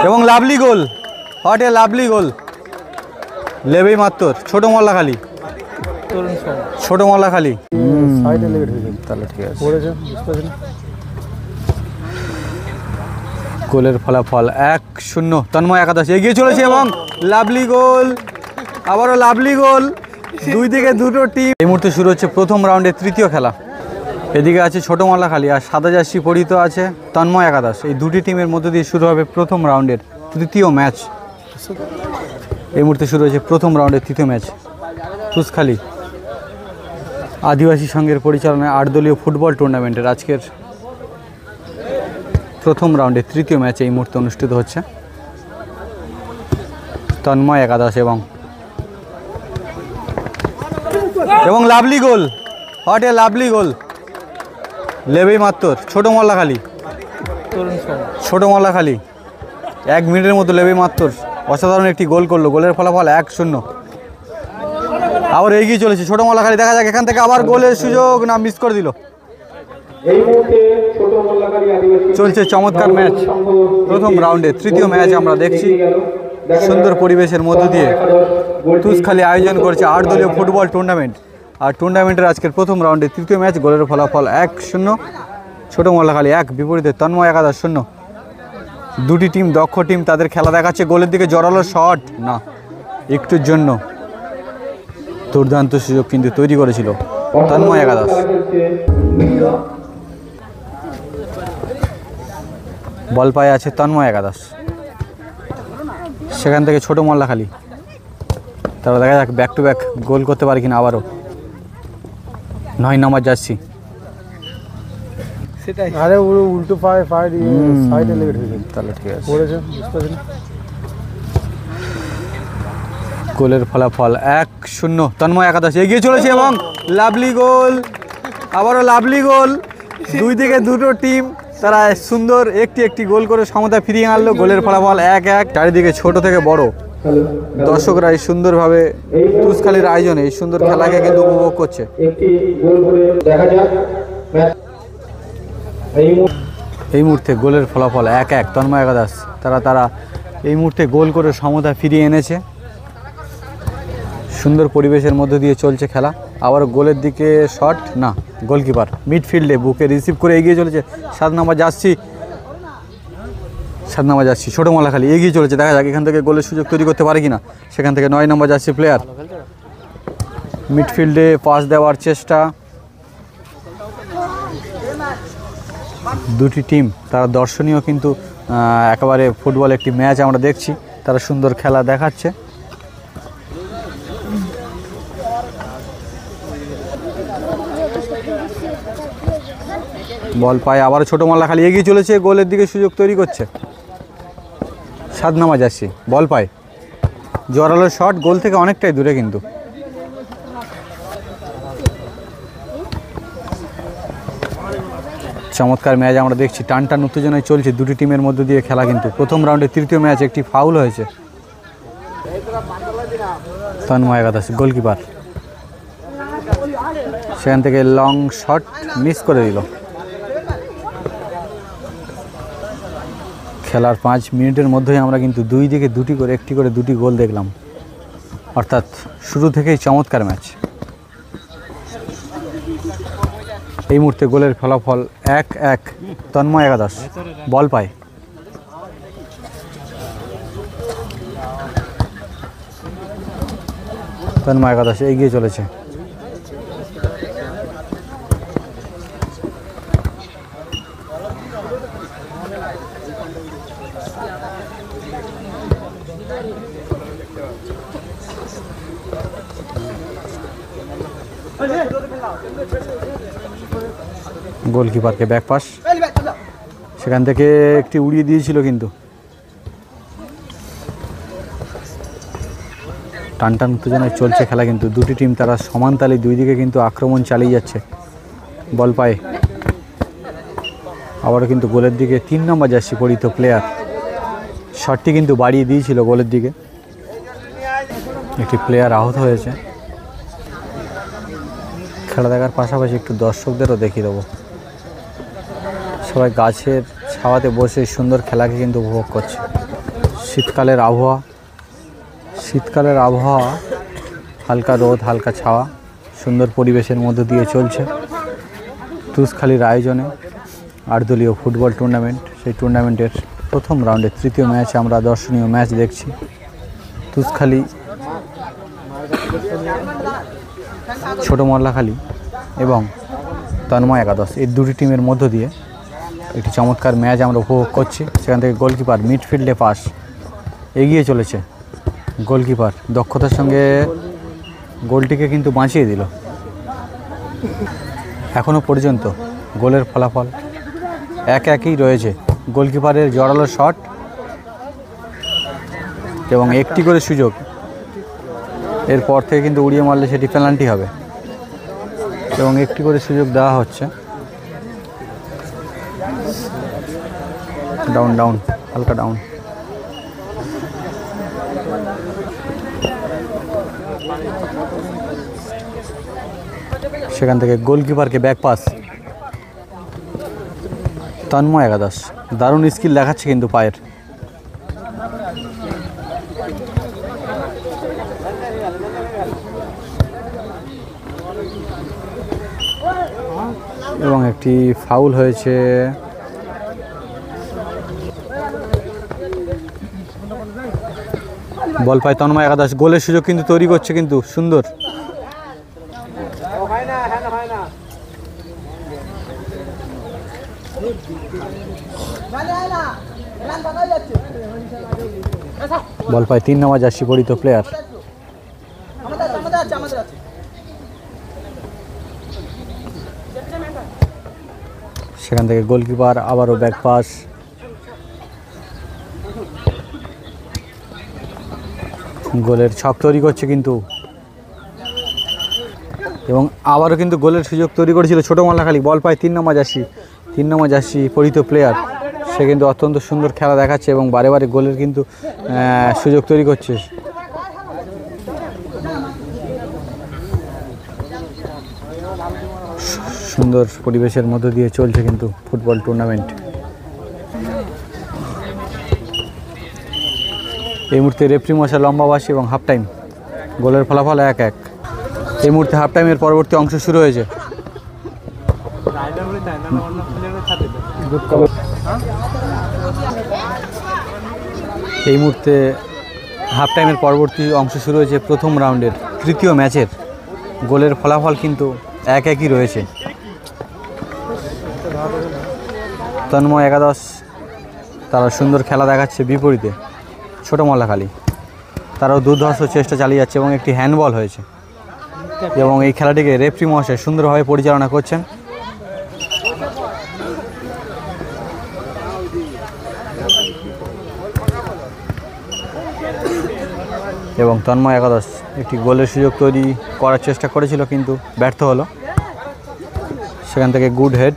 এবং lovely goal, what a lovely goal, লেবেই মাত্র ছোট মল্লাখালী, ছোট মল্লাখালী। তাহলে ঠিক আছে, গোলের ফলাফল 1-0, তন্ময় একাদশ এগিয়ে চলেছে এবং লাভলি গোল, আবারও লাভলি গোল, দুই দিকে দুটো টিম। এই মুহূর্তে শুরু হচ্ছে প্রথম রাউন্ডের তৃতীয় খেলা। এদিকে আছে ছোট মল্লাখালী আর সাদা জার্সি পরিহিত আছে তন্ময় একাদশ। এই দুটি টিমের মধ্যে দিয়ে শুরু হবে প্রথম রাউন্ডের তৃতীয় ম্যাচ। এই মুহূর্তে শুরু হয়েছে প্রথম রাউন্ডের তৃতীয় ম্যাচ। তুষখালী আদিবাসী সংঘের পরিচালনায় 8 দলীয় ফুটবল টুর্নামেন্টের আজকের প্রথম রাউন্ডের তৃতীয় ম্যাচ এই মুহূর্তে অনুষ্ঠিত হচ্ছে। তন্ময় একাদশ এবং lovely goal, what a lovely goal, লেবেই মাত্র ছোট মল্লাখালী, ছোট মল্লাখালী 1 মিনিটের মতো লেবেই মাত্র অসাধারণ একটি গোল করলো। গোলের ফলাফল 1-0। আবার এগিয়ে চলেছে ছোট মল্লাখালী, দেখা যাক এখান থেকে আবার গোলের সুযোগ, না মিস করে দিল। চলছে চমৎকার ম্যাচ, প্রথম রাউন্ডে তৃতীয় ম্যাচ আমরা দেখছি। সুন্দর পরিবেশের মধ্য দিয়ে তুষখালী আয়োজন করছে 8 দলীয় ফুটবল টুর্নামেন্ট, আর টুর্নামেন্টের আজকের প্রথম রাউন্ডে তৃতীয় ম্যাচ। গোলের ফলাফল 1-0, ছোট মল্লাখালী 1, বিপরীতে তন্ময় একাদশ 0। দুটি টিম দক্ষ টিম, তাদের খেলা দেখাচ্ছে। গোলের দিকে জোরালো শট, না একটুর জন্য দুর্দান্ত সুযোগ কিন্তু তৈরি করেছিল তন্ময় একাদশ। বল পায়ে আছে তন্ময় একাদশ, সেখান থেকে ছোট মল্লাখালী। তারপর দেখা যাক ব্যাক টু ব্যাক গোল করতে পারে কিনা আবারও 9 নম্বর জার্সি। আরে উল্টো পায়ে সাইডে লেগে ঢুকে, তাহলে ঠিক আছে। গোলের ফলাফল 1-0, তন্ময় একাদশ এগিয়ে চলেছে এবং লাভলি গোল, আবারও লাভলি গোল, দুই দিকে দুটো টিম তারা সুন্দর একটি গোল করে সমতা ফিরিয়ে আনলো। গোলের ফলাফল 1-1। চারিদিকে ছোট থেকে বড় দর্শকরা এই সুন্দরভাবে তুষখালীর আয়োজনে এই সুন্দর খেলাকে কিন্তু উপভোগ করছে। এই মুহূর্তে গোলের ফলাফল 1-1, তন্ময় একাদশ তারা এই মুহূর্তে গোল করে সমতা ফিরিয়ে এনেছে। সুন্দর পরিবেশের মধ্যে দিয়ে চলছে খেলা। আবার গোলের দিকে শট, না গোলকিপার মিডফিল্ডে বুকে রিসিভ করে এগিয়ে চলেছে 7 নম্বর জার্সি, 7 নম্বর জার্সি ছোট মল্লাখালী এগিয়ে চলেছে। দেখা যাক এখান থেকে গোলের সুযোগ তৈরি করতে পারে কিনা। সেখান থেকে 9 নম্বর জার্সি প্লেয়ার মিডফিল্ডে পাস দেওয়ার চেষ্টা। দুটি টিম তারা দর্শনীয় কিন্তু একেবারে ফুটবল একটি ম্যাচ আমরা দেখছি, তারা সুন্দর খেলা দেখাচ্ছে। বল পায়ে আবার ছোট মল্লাখালী এগিয়ে চলেছে, গোলের দিকে সুযোগ তৈরি করছে 7 নম্বর জার্সি। বল পায়ে জোরালো শট, গোল থেকে অনেকটাই দূরে কিন্তু। চমৎকার ম্যাচ আমরা দেখছি, টান উত্তেজনায় চলছে দুটি টিমের মধ্যে দিয়ে খেলা। কিন্তু প্রথম রাউন্ডে তৃতীয় ম্যাচ একটি ফাউল হয়েছে। তন্ময় একাদশ গোলকিপার, সেখান থেকে লং শট মিস করে দিল। খেলার 5 মিনিটের মধ্যেই আমরা কিন্তু দুই দিকে একটি করে দুটি গোল দেখলাম, অর্থাৎ শুরু থেকেই চমৎকার ম্যাচ। এই মুহূর্তে গোলের ফলাফল 1-1, তন্ময় একাদশ বল পায়। তন্ময় একাদশ এগিয়ে চলেছে। গোলকিপারকে ব্যাক পাস, সেখান থেকে একটি উড়িয়ে দিয়েছিল কিন্তু। টান উত্তেজনায় চলছে খেলা, কিন্তু দুটি টিম তারা সমান তালে দুই দিকে কিন্তু আক্রমণ চালিয়ে যাচ্ছে। বল পায়ে আবারও কিন্তু গোলের দিকে 3 নম্বর জার্সি পরিহিত প্লেয়ার শটটি কিন্তু বাড়িয়ে দিয়েছিল গোলের দিকে। একটি প্লেয়ার আহত হয়েছে। খেলা দেখার পাশাপাশি একটু দর্শকদেরও দেখিয়ে দেবো। সবাই গাছের ছাওয়াতে বসে সুন্দর খেলাকে কিন্তু উপভোগ করছে। শীতকালের আবহাওয়া, হালকা রোদ হালকা ছাওয়া, সুন্দর পরিবেশের মধ্য দিয়ে চলছে তুষখালীর আয়োজনে 8 দলীয় ফুটবল টুর্নামেন্ট। সেই টুর্নামেন্টের প্রথম রাউন্ডের তৃতীয় ম্যাচ আমরা দর্শনীয় ম্যাচ দেখছি। তুষখালী ছোট মল্লাখালী এবং তন্ময় একাদশ এই দুটি টিমের মধ্য দিয়ে একটি চমৎকার ম্যাচ আমরা উপভোগ করছি। সেখান থেকে গোলকিপার মিডফিল্ডে পাস এগিয়ে চলেছে, গোলকিপার দক্ষতার সঙ্গে গোলটিকে কিন্তু বাঁচিয়ে দিল। এখনও পর্যন্ত গোলের ফলাফল 1-1ই রয়েছে। গোলকিপারের জোরালো শট এবং একটি করে সুযোগ, এরপর থেকে কিন্তু উড়িয়ে মারলে সেটি পেনাল্টি হবে এবং একটি করে সুযোগ দেওয়া হচ্ছে। ডাউন হালকা ডাউন। সেখান থেকে গোলকিপারকে ব্যাক পাস, তন্ময় একাদশ দারুণ স্কিল দেখাচ্ছে কিন্তু পায়ের। এবং একটি ফাউল হয়েছে। বল পায় তন্ময় একাদশ, গোলের সুযোগ কিন্তু তৈরি করছে কিন্তু সুন্দর। বল পায় 3 নম্বর জার্সি পরিহিত প্লেয়ার। সেখান থেকে গোলকিপার আবারও ব্যাক পাস, গোলের ছক তৈরি করছে কিন্তু, এবং আবারও কিন্তু গোলের সুযোগ তৈরি করেছিল ছোটো মল্লাখালী। বল পায় 3 নম্বর জার্সি পরিহিত প্লেয়ার। সে কিন্তু অত্যন্ত সুন্দর খেলা দেখাচ্ছে এবং বারে বারে গোলের কিন্তু সুযোগ তৈরি করছে। সুন্দর পরিবেশের মধ্য দিয়ে চলছে কিন্তু ফুটবল টুর্নামেন্ট। এই মুহূর্তে রেফারি মশাই লম্বা বাঁশি এবং হাফ টাইম, গোলের ফলাফল 1-1। এই মুহূর্তে হাফ টাইমের পরবর্তী অংশ শুরু হয়েছে। এই মুহূর্তে হাফ টাইমের পরবর্তী অংশ শুরু হয়েছে প্রথম রাউন্ডের তৃতীয় ম্যাচের। গোলের ফলাফল কিন্তু 1-1ই রয়েছে। তন্ময় একাদশ তারা সুন্দর খেলা দেখাচ্ছে, বিপরীতে ছোটো মল্লাখালী তারাও দুর্ধর্ষ চেষ্টা চালিয়ে যাচ্ছে এবং একটি হ্যান্ডবল হয়েছে এবং এই খেলাটিকে রেফারি মহাশয় সুন্দরভাবে পরিচালনা করছেন। এবং তন্ময় একাদশ একটি গোলের সুযোগ তৈরি করার চেষ্টা করেছিল কিন্তু ব্যর্থ হলো। সেখান থেকে গুড হেড,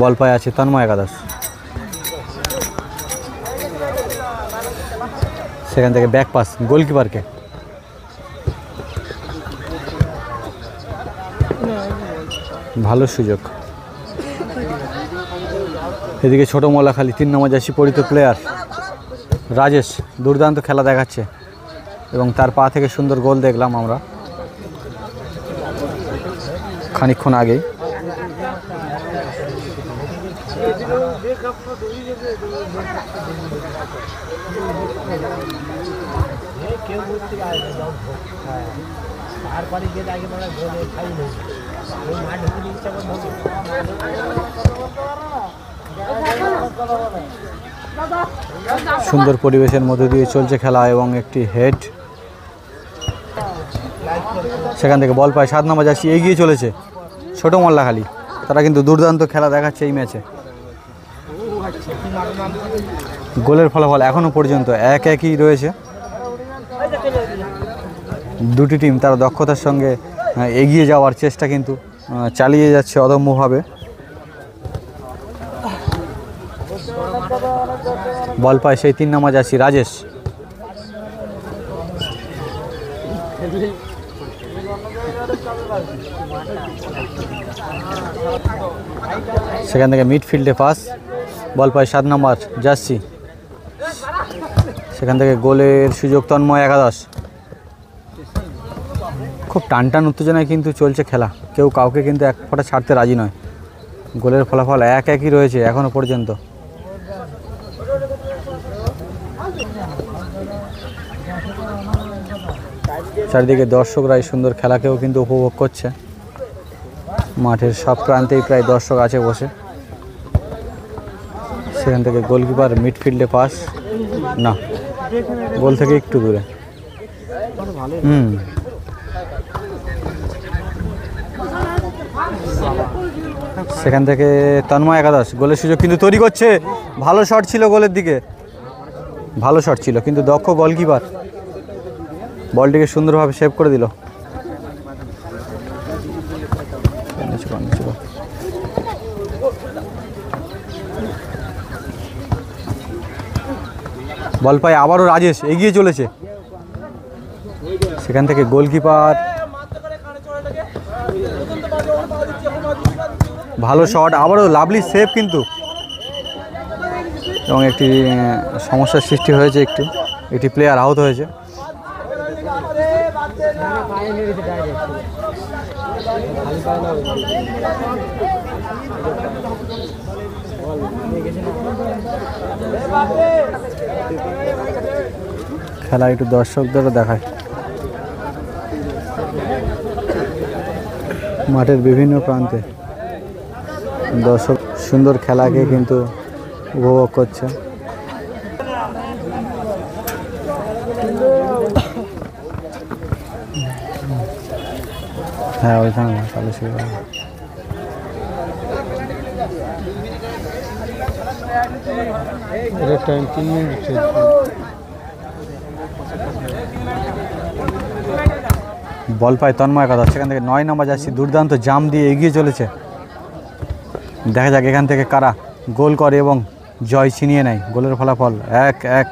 বল পায়ে আছে তন্ময় একাদশ। সেখান থেকে ব্যাক পাস গোলকিপারকে, ভালো সুযোগ। এদিকে ছোটো মল্লাখালী 3 নম্বর জার্সি পরিহিত প্লেয়ার রাজেশ দুর্দান্ত খেলা দেখাচ্ছে এবং তার পা থেকে সুন্দর গোল দেখলাম আমরা খানিকক্ষণ আগেই। সুন্দর পরিবেশের মধ্যে দিয়ে চলছে খেলা এবং একটি হেড। সেখান থেকে বল পায় 7 নম্বর জার্সি, এগিয়ে চলেছে ছোটো মল্লাখালী। তারা কিন্তু দুর্দান্ত খেলা দেখাচ্ছে এই ম্যাচে। গোলের ফলাফল এখনও পর্যন্ত 1-1ই রয়েছে। দুটি টিম তারা দক্ষতার সঙ্গে এগিয়ে যাওয়ার চেষ্টা কিন্তু চালিয়ে যাচ্ছে অদম্যভাবে। বল পায় সেই 3 নম্বর জার্সি রাজেশ। সেখান থেকে মিডফিল্ডে পাস, বল পায় 7 নম্বর জার্সি। সেখান থেকে গোলের সুযোগ তন্ময় একাদশ। খুব টান উত্তেজনায় কিন্তু চলছে খেলা, কেউ কাউকে কিন্তু এক ফোঁটা ছাড়তে রাজি নয়। গোলের ফলাফল একই রয়েছে এখনো পর্যন্ত। চারিদিকে দর্শকরা এই সুন্দর খেলাকেও কিন্তু উপভোগ করছে। মাঠের সব প্রান্তেই প্রায় দর্শক আছে বসে। সেখান থেকে গোলকিপার মিডফিল্ডে পাস, না, গোল থেকে একটু দূরে। সেখান থেকে তন্ময় একাদশ, গোলের সুযোগ কিন্তু তৈরি করছে। ভালো শট ছিল, গোলের দিকে ভালো শট ছিল, কিন্তু দক্ষ গোলকিপার বলটিকে সুন্দরভাবে সেভ করে দিল। বল পায় আবারও রাজেশ, এগিয়ে চলেছে। সেখান থেকে গোলকিপার, ভালো শট, আবারও লাভলি সেভ কিন্তু, এবং একটি সমস্যার সৃষ্টি হয়েছে, একটি প্লেয়ার আহত হয়েছে। খেলা একটু দর্শকদেরও দেখায়। মাঠের বিভিন্ন প্রান্তে দর্শক সুন্দর খেলাকে কিন্তু উপভোগ করছে। হ্যাঁ, ওইখানে তাহলে সেই টাইম 3 মিনিট। বল পায় তন্ময় একাদশ। সেখান থেকে 9 নম্বর জার্সি দুর্দান্ত জাম দিয়ে এগিয়ে চলেছে। দেখা যাক এখান থেকে কারা গোল করে এবং জয় ছিনিয়ে নেয়। গোলের ফলাফল 1-1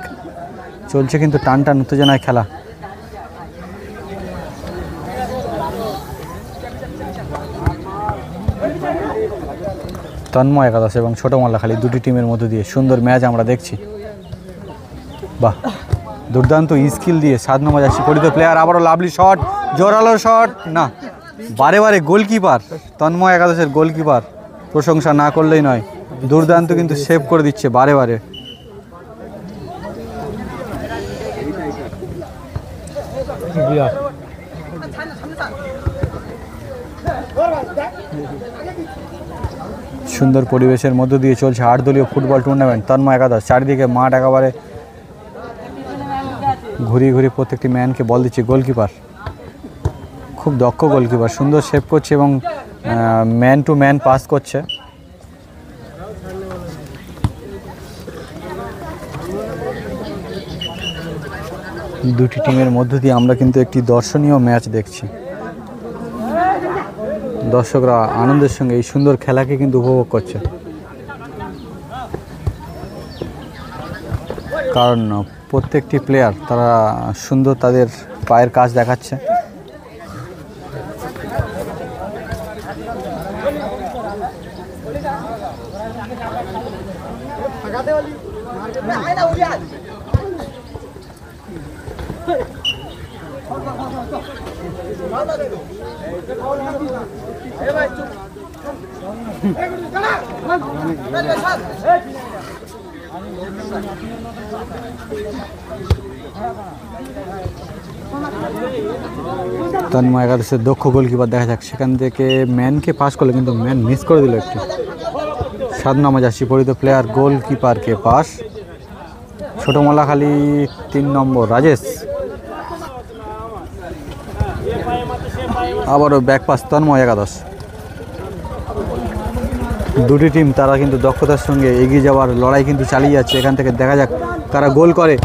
চলছে কিন্তু টান উত্তেজনায় খেলা। তন্ময় একাদশ এবং ছোট মোল্লাখালী দুটি টিমের মধ্য দিয়ে সুন্দর ম্যাচ আমরা দেখছি। বাহ, দুর্দান্ত স্কিল দিয়ে 7 নম্বর জার্সি পরিত প্লেয়ার, আবারও লাভলি শট, জোরালো শট, না, বারে গোলকিপার তন্ময় একাদশের গোলকিপার প্রশংসা না করলেই নয়, দুর্দান্ত কিন্তু সেভ করে দিচ্ছে বারে। সুন্দর পরিবেশের মধ্য দিয়ে চলছে 8 দলীয় ফুটবল টুর্নামেন্ট তন্ময় একাদশ। চারিদিকে মাঠ একেবারে ঘুরিয়ে প্রত্যেকটি ম্যানকে বল দিচ্ছে গোলকিপার। খুব দক্ষ গোলকিপার, সুন্দর সেভ করছে এবং ম্যান টু ম্যান পাস করছে। দুটি টিমের মধ্য দিয়ে আমরা কিন্তু একটি দর্শনীয় ম্যাচ দেখছি। দর্শকরা আনন্দের সঙ্গে এই সুন্দর খেলাকে কিন্তু উপভোগ করছে, কারণ প্রত্যেকটি প্লেয়ার তারা সুন্দর তাদের পায়ের কাজ দেখাচ্ছে। তন্ময় একাদশের দক্ষ গোলকিপার, দেখা যাক সেখান থেকে ম্যানকে পাস করলো কিন্তু ম্যান মিস করে দিল একটু। 7 নম্বর জার্সি পরিহিত প্লেয়ার গোলকিপারকে পাস, ছোট মোল্লাখালী 3 নম্বর রাজেশ, আবারও ব্যাক পাস তন্ময় একাদশ। দুটি টিম তারা কিন্তু দক্ষতার সঙ্গে এগিয়ে যাওয়ার লড়াই কিন্তু চালিয়ে যাচ্ছে। এখান থেকে দেখা যাক কারা গোল করে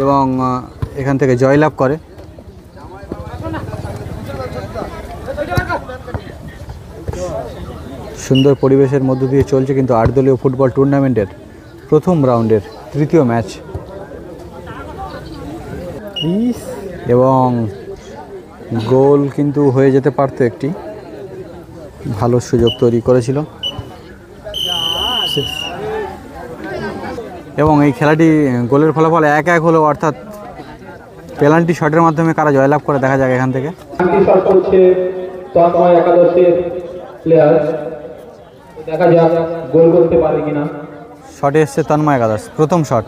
এবং এখান থেকে জয়লাভ করে। সুন্দর পরিবেশের মধ্য দিয়ে চলছে কিন্তু 8 দলীয় ফুটবল টুর্নামেন্টের প্রথম রাউন্ডের তৃতীয় ম্যাচ, এবং গোল কিন্তু হয়ে যেতে পারতো একটি, ভালো সুযোগ তৈরি করেছিল এবং এই খেলাটি গোলের ফলাফল 1-1 হলো, অর্থাৎ পেনাল্টি শটের মাধ্যমে কারা জয়লাভ করে দেখা যাক এখান থেকে। শট করছে তন্ময় একাদশের প্লেয়ার, দেখা যাক গোল করতে পারে কিনা। শটে এসছে তন্ময় একাদশ, প্রথম শট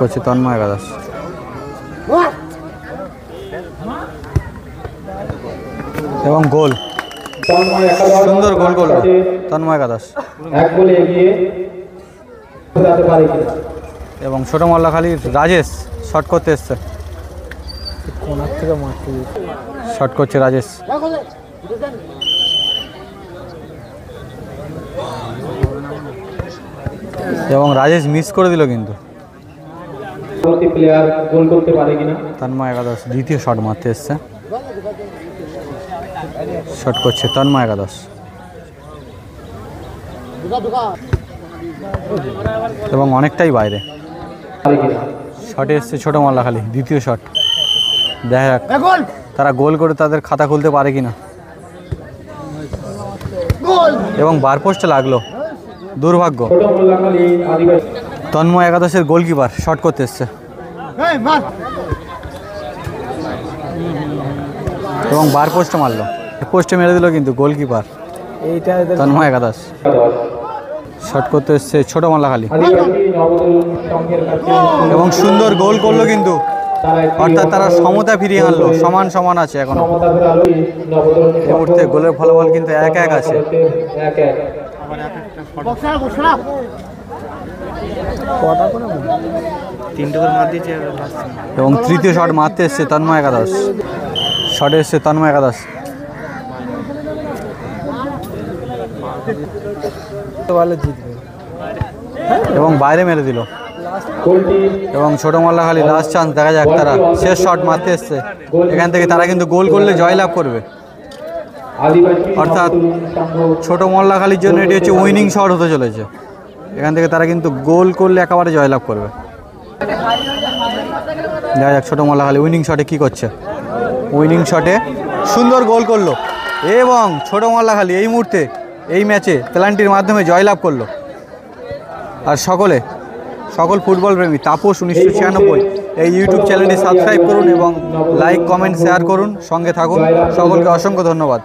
করছে তন্ময় একাদশ এবং গোল, তন্ময় একাদশ সুন্দর গোল করলো তন্ময় একাদশ। এক গোলে এগিয়ে যেতে পারে কিনা। এবং ছোট মল্লাখালীর রাজেশ শট করতে এসছে, কোনার থেকে মারতে শট করছে রাজেশ এবং রাজেশ মিস করে দিল, কিন্তু পরবর্তী প্লেয়ার গোল করতে পারে কিনা। তন্ময় একাদশ দ্বিতীয় শট মারতে এসছে, শট করছে তন্ময় একাদশ এবং অনেকটাই বাইরে। পারে কিনা। শটে এসছে ছোট মল্লাখালী, দ্বিতীয় শট, দেখা যাক তারা গোল করে তাদের খাতা খুলতে পারে কিনা। এবং বার পোস্টে লাগলো, দুর্ভাগ্য। ছোট মোল্লাখালী আদিবাসী তন্ময় একাদশের গোলকিপার শট করতে এসছে এবং বার পোস্টে মারলো, পোস্টে মেরে দিল, কিন্তু গোলকিপার এইটা তন্ময় একাদশ। একাদশ শট করতে এসছে ছোট মল্লাখালী আদিবাসী নবতরুণ সংঘের কাছে এবং সুন্দর গোল করলো, কিন্তু তারা একটি অর্থাৎ তারা সমতা ফিরিয়ে আনলো, সমান সমান আছে এখনো। সমতা ফেরালো নবতরুণ এই মুহূর্তে গোলের ফলাফল কিন্তু 1-1 আছে। 1-1 কটা করে এবং তৃতীয় শট মারতে এসছে তন্ময় একাদশ, শটে এসছে তন্ময় একাদশ ভালো জিতবে। এবং বাইরে মেরে দিল। গোলটি এবং ছোট মল্লাখালী লাস্ট চান্স, দেখা যাক তারা শেষ শট মারতে এসছে, এখান থেকে তারা কিন্তু গোল করলে জয়লাভ করবে। আদিবাসী অর্থাৎ নবতরুণ সংঘ ছোট মল্লাখালীর জন্য এটি হচ্ছে উইনিং শট হতে চলেছে, এখান থেকে তারা কিন্তু গোল করলে একেবারে জয়লাভ করবে। দেখা যাক ছোট মল্লাখালী উইনিং শটে কি করছে। উইনিং শটে সুন্দর গোল করলো এবং ছোট মল্লাখালী এই মুহূর্তে এই ম্যাচে পেনাল্টির মাধ্যমে জয়লাভ করলো। আর সকল ফুটবল প্রেমী তাপস 1996 এই ইউটিউব চ্যানেলটি সাবস্ক্রাইব করুন এবং লাইক কমেন্ট শেয়ার করুন, সঙ্গে থাকুন। সকলকে অসংখ্য ধন্যবাদ।